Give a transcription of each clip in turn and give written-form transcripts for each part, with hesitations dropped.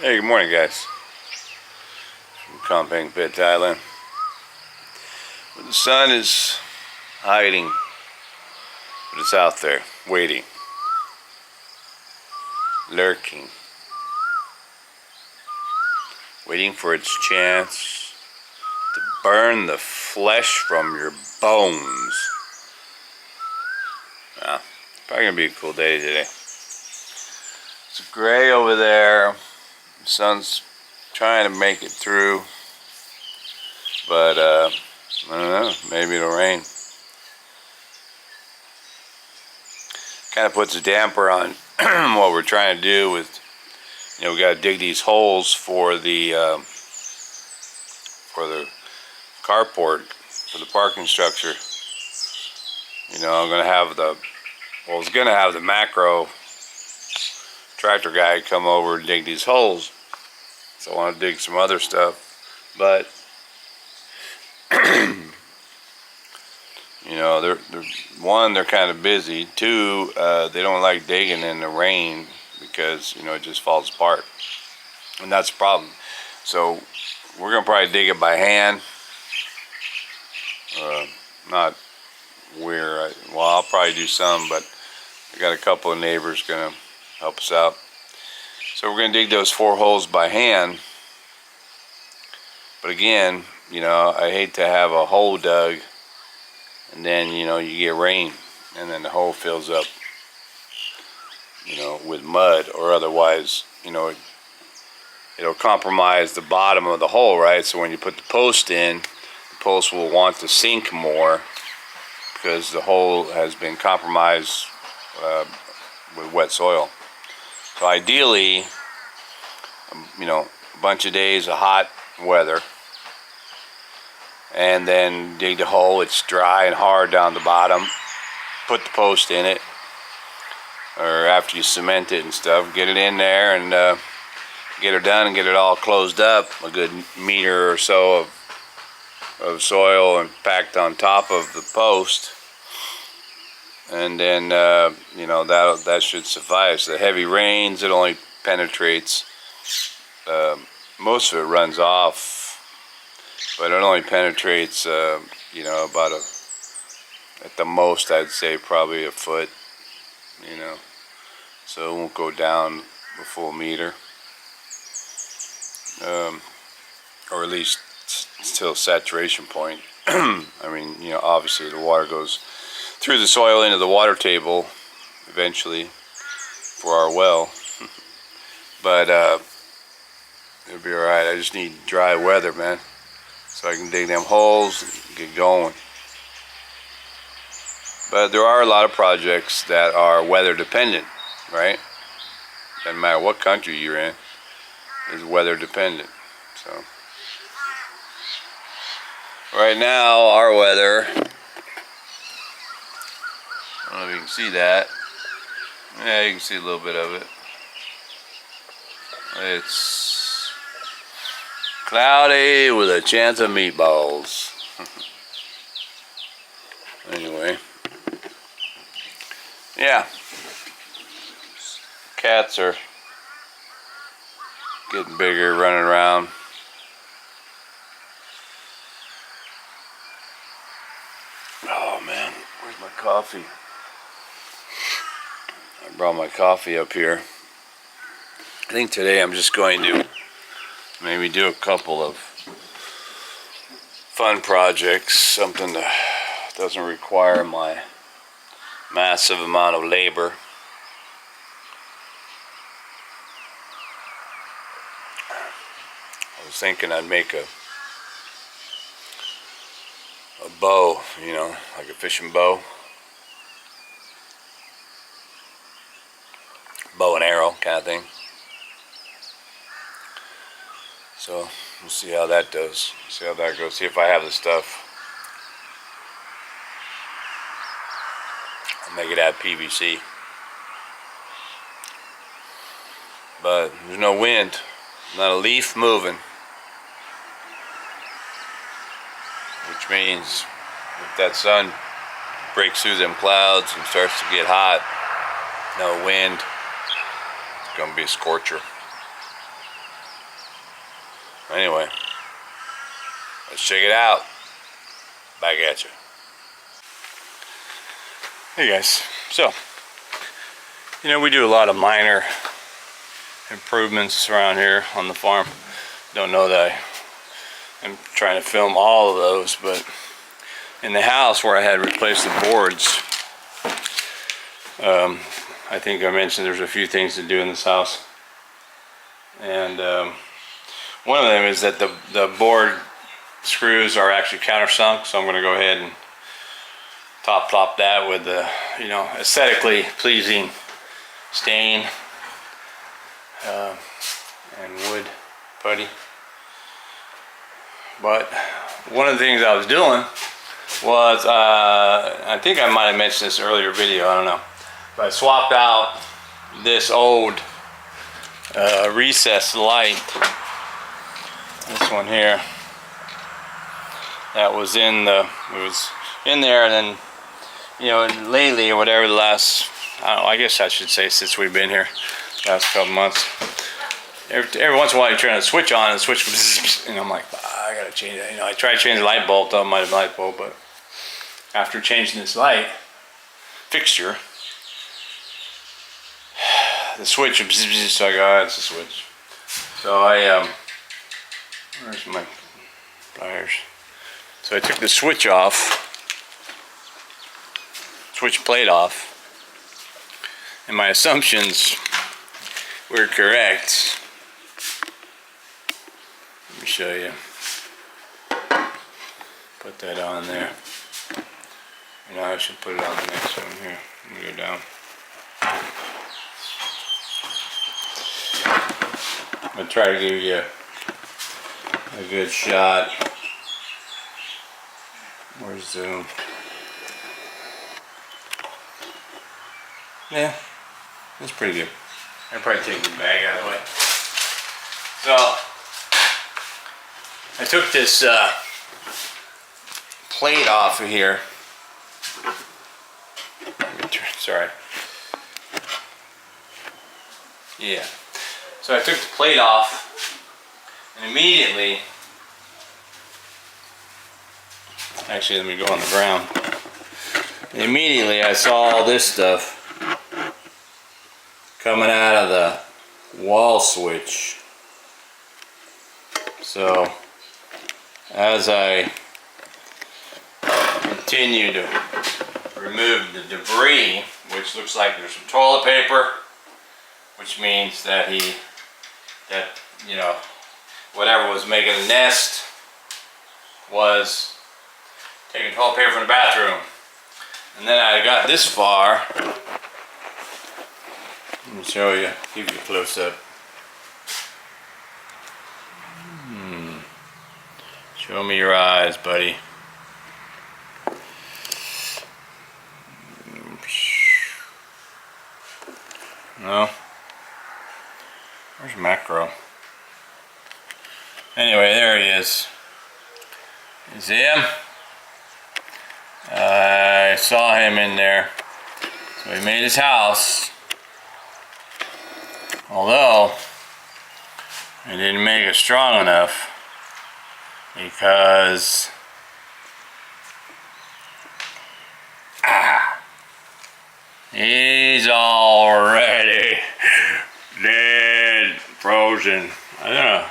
Hey, good morning, guys. From Compang Pit, Thailand. The sun is hiding, but it's out there, waiting, lurking, waiting for its chance to burn the flesh from your bones. Probably gonna be a cool day today. It's gray over there. The sun's trying to make it through, but I don't know, maybe it'll rain. Kind of puts a damper on what we're trying to do with, we got to dig these holes for the carport, for the parking structure. I'm gonna have I was gonna have the macro tractor guy come over and dig these holes. So I want to dig some other stuff, but they're kind of busy. Two, they don't like digging in the rain because it just falls apart, and that's the problem. So we're gonna probably dig it by hand. Not where I'll probably do some, but I got a couple of neighbors gonna help us out. So we're gonna dig those 4 holes by hand. But again, I hate to have a hole dug and then you get rain and then the hole fills up with mud, or otherwise it'll compromise the bottom of the hole, right? So when you put the post in, the post will want to sink more because the hole has been compromised with wet soil. So ideally, a bunch of days of hot weather, and then dig the hole. It's dry and hard down the bottom. Put the post in it, or after you cement it and stuff, get it in there and get it done and get it all closed up. A good meter or so of soil and packed on top of the post. And then that should suffice. The heavy rains, it only penetrates. Most of it runs off, but it only penetrates about at the most I'd say probably a foot. So it won't go down a full meter, or at least till saturation point. Obviously the water goes through the soil into the water table eventually for our well. But it'll be alright. I just need dry weather, man, so I can dig them holes and get going. But there are a lot of projects that are weather dependent, right? Doesn't matter what country you're in, is weather dependent. So right now our weather, I don't know if you can see that. Yeah, you can see a little bit of it. It's cloudy with a chance of meatballs. Anyway, yeah. Cats are getting bigger, running around. Oh man, where's my coffee? I brought my coffee up here. I think today I'm just going to maybe do a couple of fun projects, something that doesn't require my massive amount of labor. I was thinking I'd make a bow, like a fishing bow. Bow and arrow kind of thing. So we'll see how that does. See how that goes. See if I have the stuff. I'll make it out of PVC. But there's no wind. Not a leaf moving. Which means if that sun breaks through them clouds and starts to get hot, no wind, it's going to be a scorcher. Anyway, let's check it out. Back at you. Hey guys, so we do a lot of minor improvements around here on the farm. Don't know that I'm trying to film all of those, but in the house where I had replaced the boards, I think I mentioned there's a few things to do in this house, and one of them is that the board screws are actually countersunk, so I'm going to go ahead and top that with the aesthetically pleasing stain and wood putty. But one of the things I was doing was I think I might have mentioned this earlier video, I don't know, but I swapped out this old recessed light, this one here, that was in there, and then lately, or whatever, the last, I don't know, I guess I should say since we've been here, last couple months, every once in a while you're trying to switch on and switch, and I'm like, I gotta change that. I tried to change the light bulb, thought it might have been light bulb, but after changing this light fixture, the switch, so I go, it's a switch. So I, where's my pliers? So I took the switch off, switch plate off, and my assumptions were correct. Let me show you. Put that on there. I should put it on the next one here. Let me go down. I'm going to try to give you a good shot. Where's zoom? Yeah, that's pretty good. I'll probably take the bag out of the way. So, I took this plate off of here. Sorry. Yeah. So I took the plate off, and immediately, actually let me go on the ground. And immediately I saw all this stuff coming out of the wall switch. So as I continue to remove the debris, which looks like there's some toilet paper, which means that whatever was making a nest was taking toilet paper from the bathroom. And then I got this far. Let me show you, give you a close up. Show me your eyes, buddy. No? Where's Macro? Anyway, there he is. You see him? I saw him in there. So he made his house. Although, he didn't make it strong enough because he's already dead, frozen. I don't know.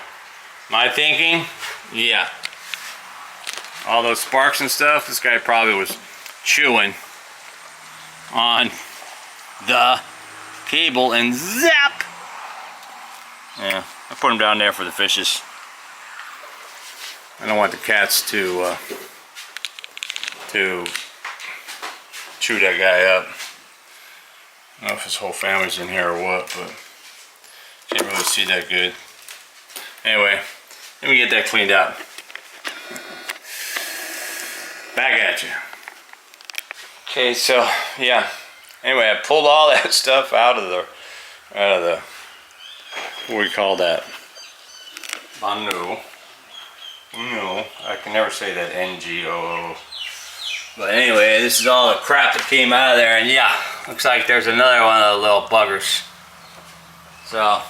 My thinking? Yeah. All those sparks and stuff, this guy probably was chewing on the cable and zap! Yeah, I put him down there for the fishes. I don't want the cats to chew that guy up. I don't know if his whole family's in here or what, but can't really see that good. Anyway, let me get that cleaned up. Back at you. Okay, so yeah. Anyway, I pulled all that stuff out of the what do we call that? Banu. No, I can never say that, NGOO. But anyway, this is all the crap that came out of there, and yeah, looks like there's another one of the little buggers. So,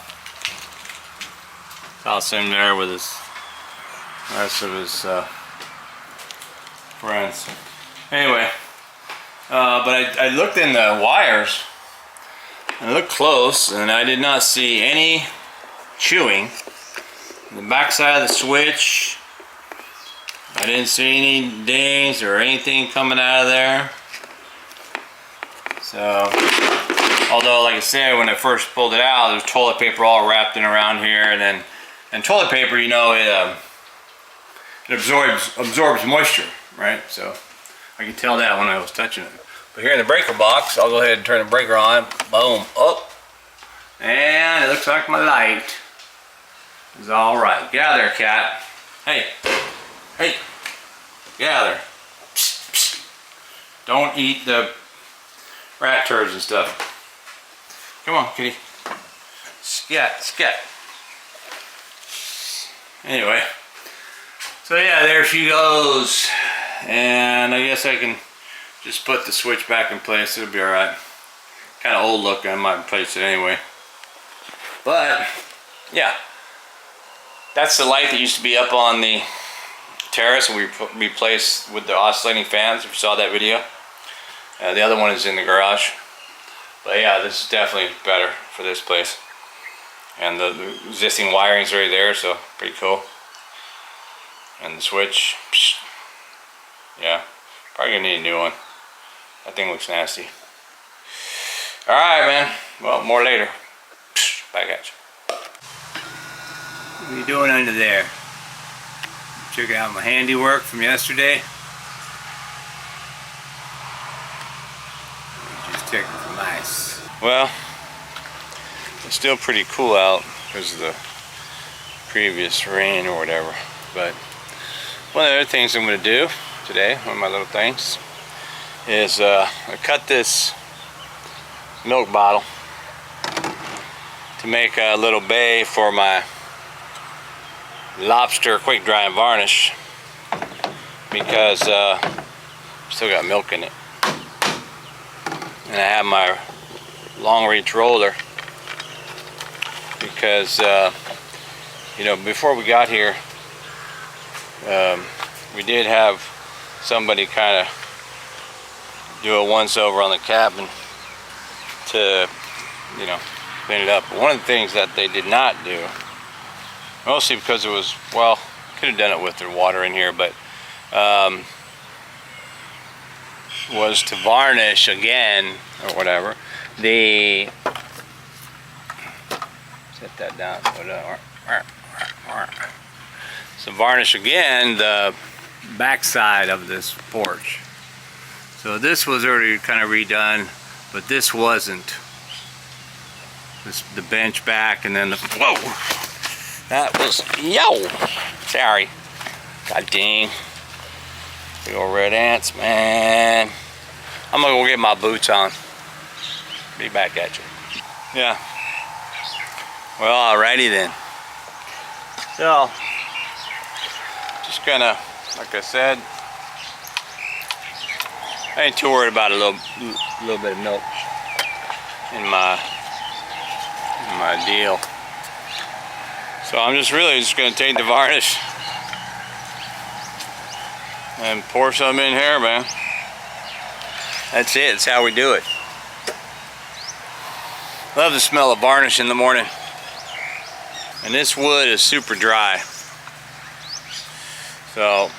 toss him there with his the rest of his friends. Anyway, but I looked in the wires, and I looked close, and I did not see any chewing. The back side of the switch, I didn't see any dings or anything coming out of there. So, although like I said, when I first pulled it out, there was toilet paper all wrapped in around here, and toilet paper, you know, it absorbs moisture, right? So I could tell that when I was touching it. But here in the breaker box, I'll go ahead and turn the breaker on. Boom, up, and it looks like my light is all right. Get out of there, cat. Hey, hey, get out of there. Psst, psst. Don't eat the rat turds and stuff. Come on, kitty. Scat, scat. Anyway, so yeah, there she goes. And I guess I can just put the switch back in place. It'll be alright. Kind of old looking. I might replace it anyway. But, yeah. That's the light that used to be up on the terrace, and we replaced with the oscillating fans, if you saw that video. The other one is in the garage. But yeah, this is definitely better for this place. And the existing wiring's already there, so pretty cool. And the switch, psh, yeah, probably gonna need a new one. That thing looks nasty. Alright, man. Well, more later. Psh, back at you. What are you doing under there? Checking out my handiwork from yesterday. Just checking for mice. Well, it's still pretty cool out because of the previous rain or whatever. But one of the other things I'm going to do today, one of my little things, is I cut this milk bottle to make a little bay for my lobster quick dry and varnish, because still got milk in it, and I have my long reach roller because you know, before we got here we did have somebody kind of do a once over on the cabin to, you know, clean it up. But one of the things that they did not do, mostly because it was, well, could have done it with the water in here, but was to varnish again, or whatever, the, set that down, so varnish again the backside of this porch. So this was already kind of redone, but this wasn't. This, the bench back, and then the, whoa! That was, yo! Sorry. God dang. Big old red ants, man. I'm gonna go get my boots on. Be back at you. Yeah. Well, alrighty then. So, just gonna, like I said, I ain't too worried about a little bit of milk in my deal. So I'm just really just gonna take the varnish and pour some in here, man. That's it. That's how we do it. Love the smell of varnish in the morning. And this wood is super dry, so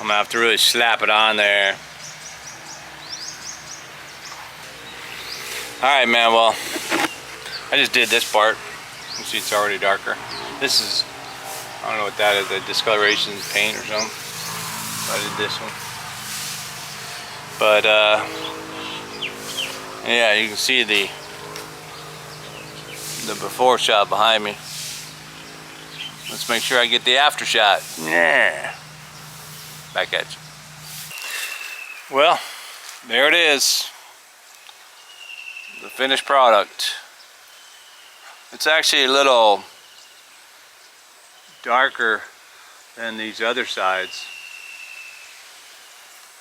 I'm gonna have to really slap it on there. Alright, man, well, I just did this part. You see it's already darker. This is, I don't know what that is, the discoloration paint or something. So I did this one. But yeah, you can see the before shot behind me. Let's make sure I get the after shot. Yeah. Back at you. Well, there it is. The finished product. It's actually a little darker than these other sides.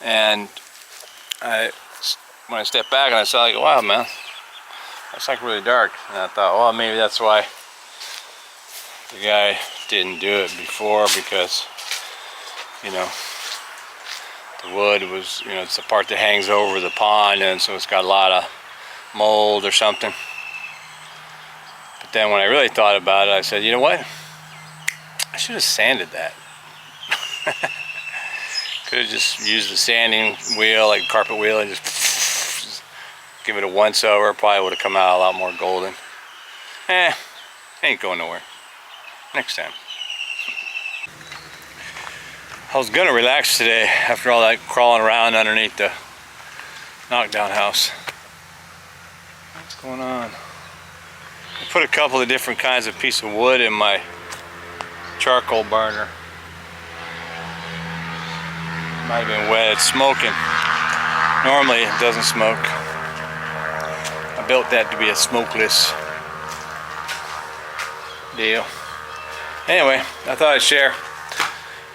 And when I stepped back and I saw, like, wow, man, that's like really dark. And I thought, well, maybe that's why the guy didn't do it before because, you know, the wood was, you know, it's the part that hangs over the pond, and so it's got a lot of mold or something. But then when I really thought about it, I said, you know what? I should have sanded that. Could have just used the sanding wheel, like carpet wheel, and just give it a once over. Probably would have come out a lot more golden. Ain't going nowhere. Next time. I was gonna relax today after all that crawling around underneath the knockdown house. What's going on? I put a couple of different kinds of piece of wood in my charcoal burner. Might have been wet. It's smoking. Normally it doesn't smoke. I built that to be a smokeless deal. Anyway, I thought I'd share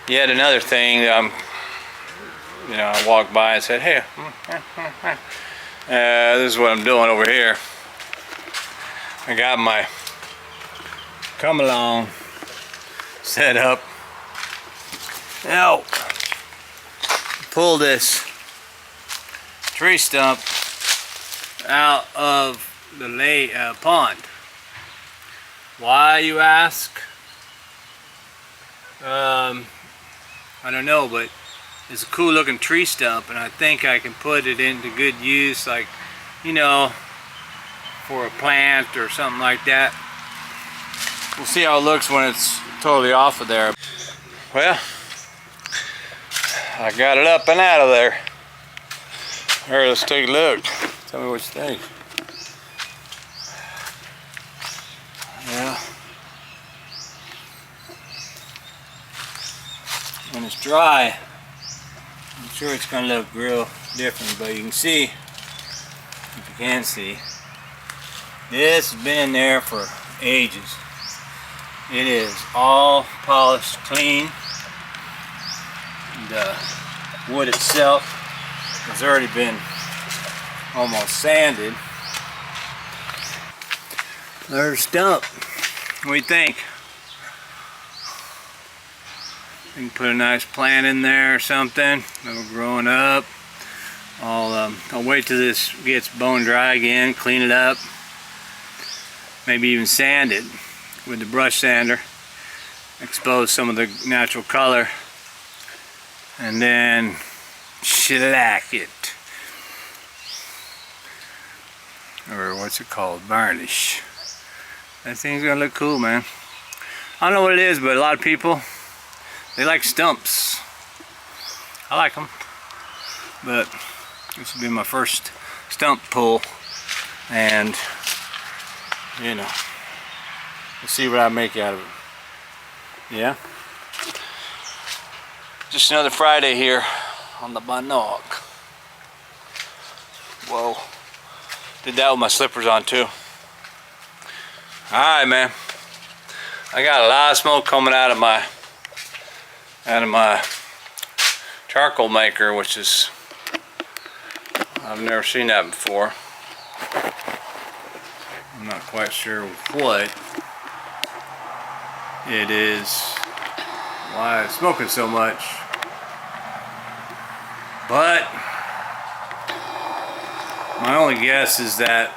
yet another thing that you know, I walked by and said, hey, this is what I'm doing over here. I got my come along set up. Now, pull this tree stump out of the pond. Why, you ask? I don't know, but it's a cool looking tree stump, and I think I can put it into good use, like, you know, for a plant or something like that. We'll see how it looks when it's totally off of there. Well, I got it up and out of there. Here, let's take a look. Tell me what you think. Yeah. When it's dry, I'm sure it's going to look real different, but you can see, if you can see, this has been in there for ages. It is all polished clean. The wood itself has already been almost sanded. There's a stump. What do you think? You can put a nice plant in there or something. It'll growing up. I'll wait till this gets bone dry again, clean it up. Maybe even sand it with the brush sander. Expose some of the natural color. And then shellac it. Or what's it called? Varnish. That thing's gonna look cool, man. I don't know what it is, but a lot of people, they like stumps. I like them. But this will be my first stump pull. And, you know, we'll see what I make out of it. Yeah? Just another Friday here on the Bannock. Whoa. Did that with my slippers on too. Alright, man. I got a lot of smoke coming out of my charcoal maker, which is, I've never seen that before. I'm not quite sure what it is, why it's smoking so much. But my only guess is that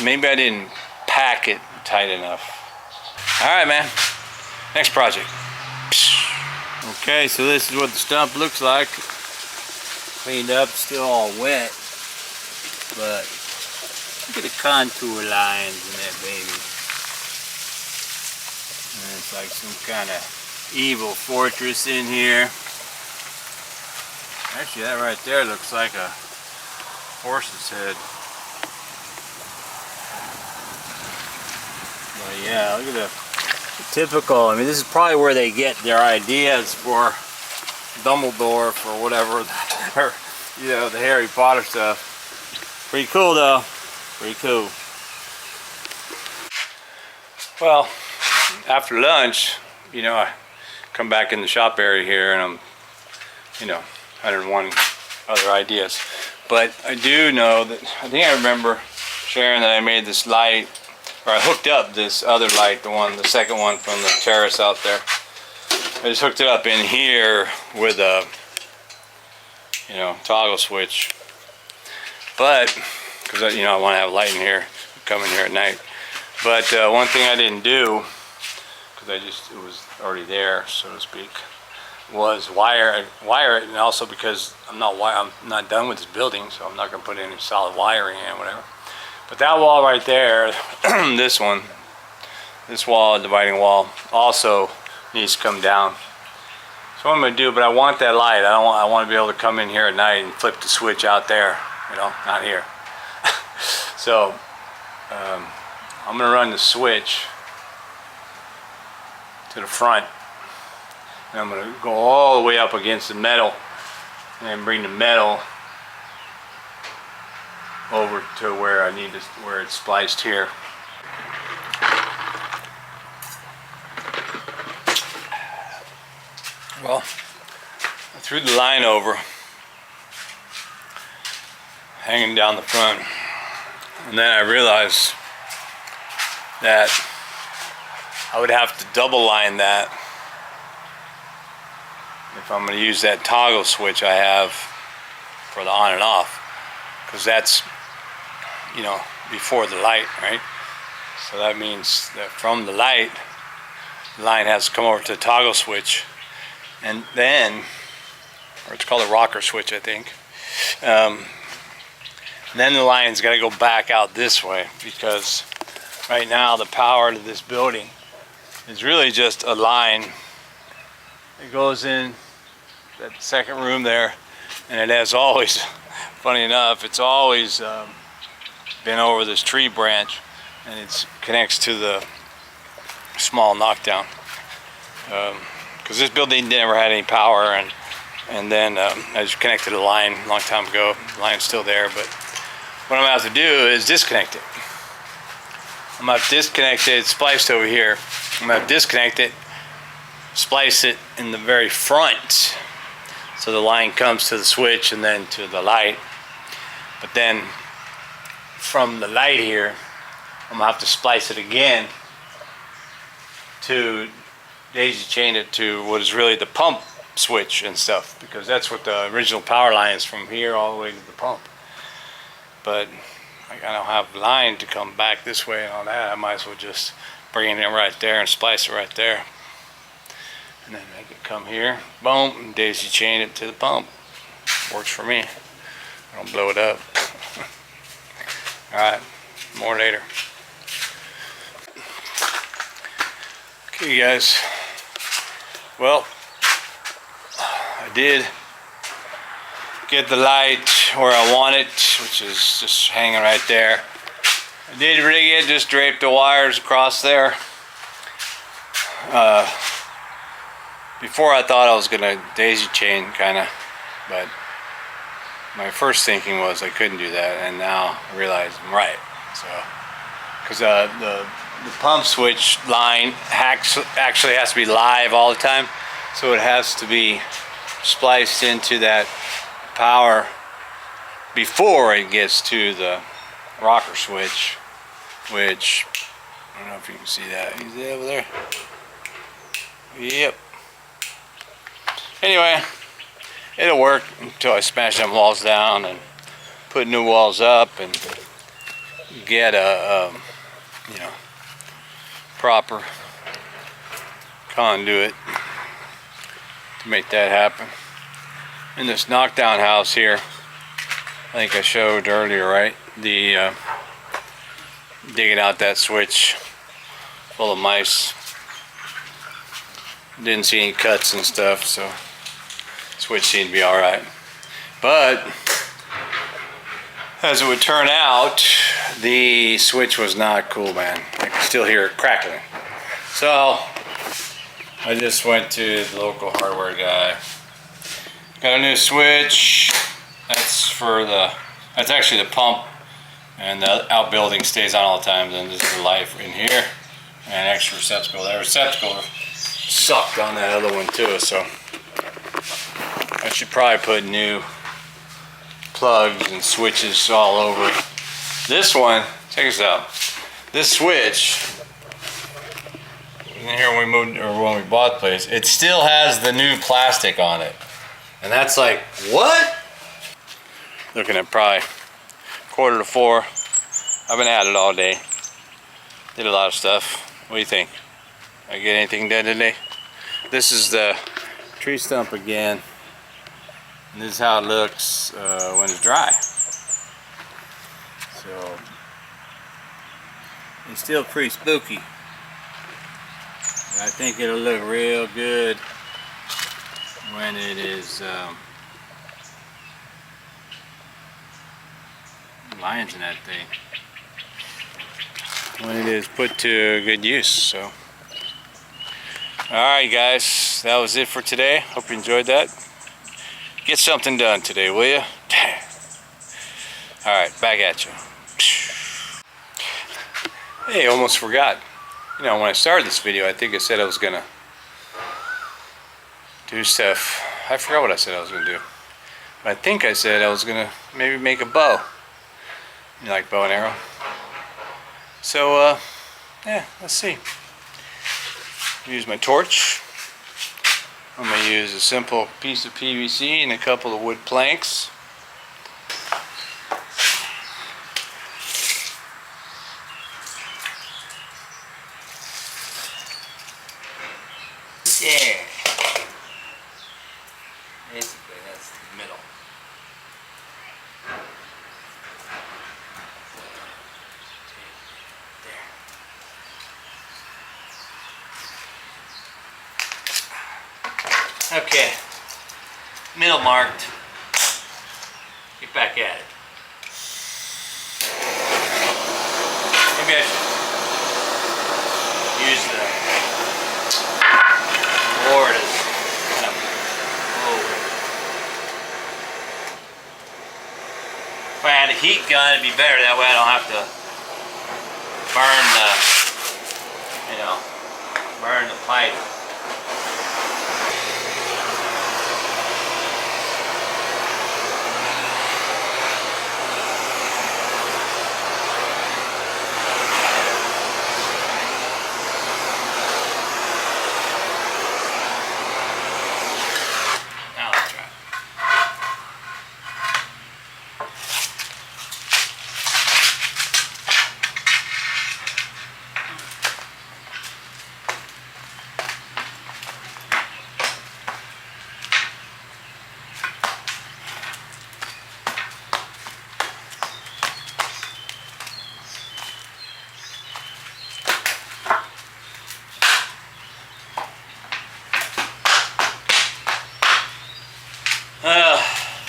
maybe I didn't pack it tight enough. Alright, man. Next project. Okay, so this is what the stump looks like. Cleaned up, still all wet. But look at the contour lines in that baby. And it's like some kind of evil fortress in here. Actually, that right there looks like a horse's head. But yeah, look at the typical. I mean, this is probably where they get their ideas for Dumbledore, for whatever, or, you know, the Harry Potter stuff. Pretty cool, though. Pretty cool. Well, after lunch, you know, I come back in the shop area here, and I'm, you know, 101 other ideas. But I do know that, I think I remember sharing that I made this light or I hooked up this other light, the second one from the terrace out there. I just hooked it up in here with a, you know, toggle switch. But, because, you know, I want to have light in here, come in here at night. But one thing I didn't do, because it was already there, so to speak, was wire it, and also because I'm not done with this building, so I'm not going to put any solid wiring in, whatever. But that wall right there, this wall, dividing wall, also needs to come down. So what I'm going to do, but I want that light. I want to be able to come in here at night and flip the switch out there, you know, not here. So I'm going to run the switch to the front, and I'm going to go all the way up against the metal and bring the metal over to where I need to, where it's spliced here. Well, I threw the line over, hanging down the front, and then I realized that I would have to double line that if I'm going to use that toggle switch I have for the on and off, because that's, you know, before the light, right? So that means that from the light, the line has to come over to the toggle switch, and then, or it's called a rocker switch, I think. Then the line's got to go back out this way, because right now the power to this building is really just a line. It goes in that second room there, and it has always, funny enough, it's always been over this tree branch, and it connects to the small knockdown. Because this building never had any power, and then I just connected the line a long time ago. The line's still there, but what I'm going to have to do is disconnect it. I'm going to have to disconnect it. It's spliced over here. I'm going to have to disconnect it, splice it in the very front, so the line comes to the switch and then to the light. But then from the light here, I'm going to have to splice it again to daisy chain it to what is really the pump switch and stuff, because that's what the original power line is, from here all the way to the pump. But I don't have line to come back this way and all that. I might as well just bring it in right there and splice it right there, and then make it come here, boom, and daisy chain it to the pump. Works for me. I don't blow it up. Alright, more later. Okay guys, well, I did get the light where I want it, which is just hanging right there. I did rig it, just draped the wires across there. Before I thought I was gonna daisy chain kinda, but my first thinking was I couldn't do that, and now I realize I'm right. So, because the pump switch line actually has to be live all the time, so it has to be spliced into that power before it gets to the rocker switch, which I don't know if you can see that. Is it over there? Yep. Anyway, it'll work until I smash them walls down and put new walls up and get a you know, proper conduit to make that happen. In this knockdown house here, I think I showed earlier, right? The digging out that switch full of mice. Didn't see any cuts and stuff, so switch seemed to be all right. But as it would turn out, the switch was not cool, man. I can still hear it crackling. So I just went to the local hardware guy. Got a new switch. That's actually the pump, and the outbuilding stays on all the time. Then this is the light in here, and extra receptacle. That receptacle sucked on that other one too, so I should probably put new plugs and switches all over. This one, check this out. this switch, in here when we moved, or when we bought the place, it still has the new plastic on it. And that's like, what? Looking at probably 3:45. I've been at it all day. Did a lot of stuff. What do you think? I get anything done today? This is the tree stump again. And this is how it looks when it's dry. So it's still pretty spooky. I think it'll look real good when it is lions in that thing. When it is put to good use. So, alright guys, that was it for today. Hope you enjoyed that. Get something done today, will you? Alright, back at you. Hey, almost forgot. You know, when I started this video, I think I said I was gonna do stuff. I forgot what I said I was gonna do. But I think I said I was gonna maybe make a bow. You like bow and arrow? So, yeah, let's see. Use my torch. I'm going to use a simple piece of PVC and a couple of wood planks. Yeah. Basically, that's the middle. Okay, middle marked. Get back at it. Maybe I should use the board as kind of over. If I had a heat gun, it'd be better. That way I don't have to burn the pipe.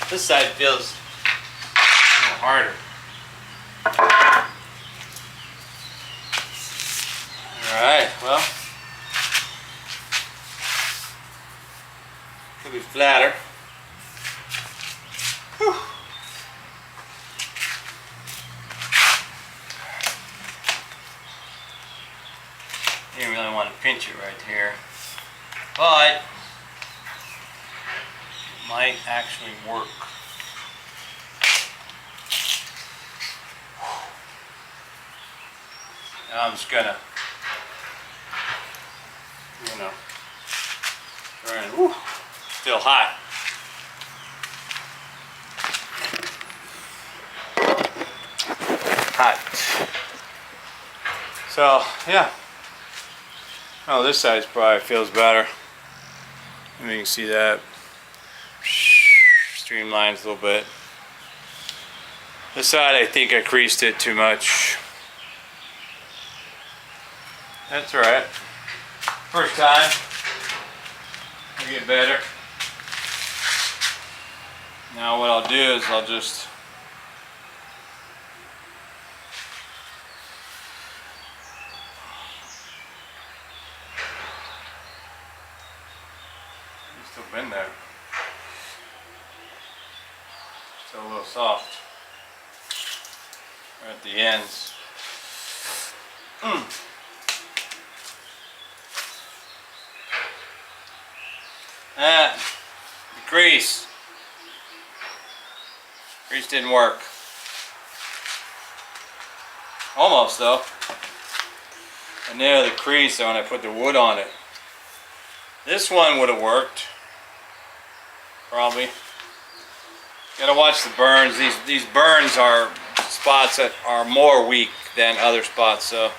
This side feels a little harder. Alright, well, could be flatter. Whew. Didn't really want to pinch it right here, but might actually work. Now I'm just gonna, try and, still hot. Hot. So, yeah. Oh, this side probably feels better. And you can see that. Streamlines a little bit. This side, I think I creased it too much. That's alright. First time. I'll get better. Now what I'll do is I'll just still been there. Still a little soft right at the ends. The grease. Grease didn't work. Almost though. And there the crease when I put the wood on it. This one would have worked. Probably. Gotta watch the burns. These burns are spots that are more weak than other spots, so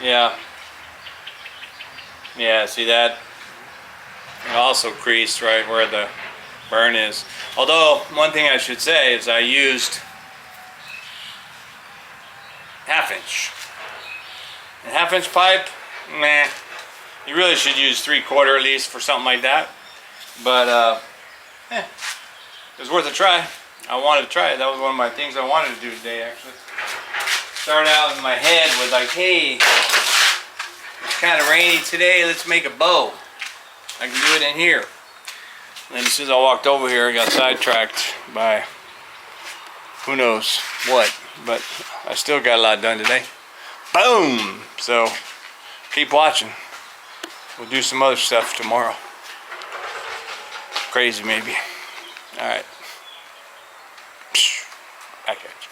yeah. Yeah, see that? It also creased right where the burn is. Although, one thing I should say is I used 1/2 inch. A 1/2 inch pipe, meh. You really should use 3/4 at least for something like that. But, it was worth a try. I wanted to try it. That was one of my things I wanted to do today, actually. Started out in my head with like, hey, it's kind of rainy today, let's make a bow. I can do it in here. And then as soon as I walked over here, I got sidetracked by who knows what. But I still got a lot done today. Boom! So, keep watching. We'll do some other stuff tomorrow. Crazy maybe. Alright. I catch you.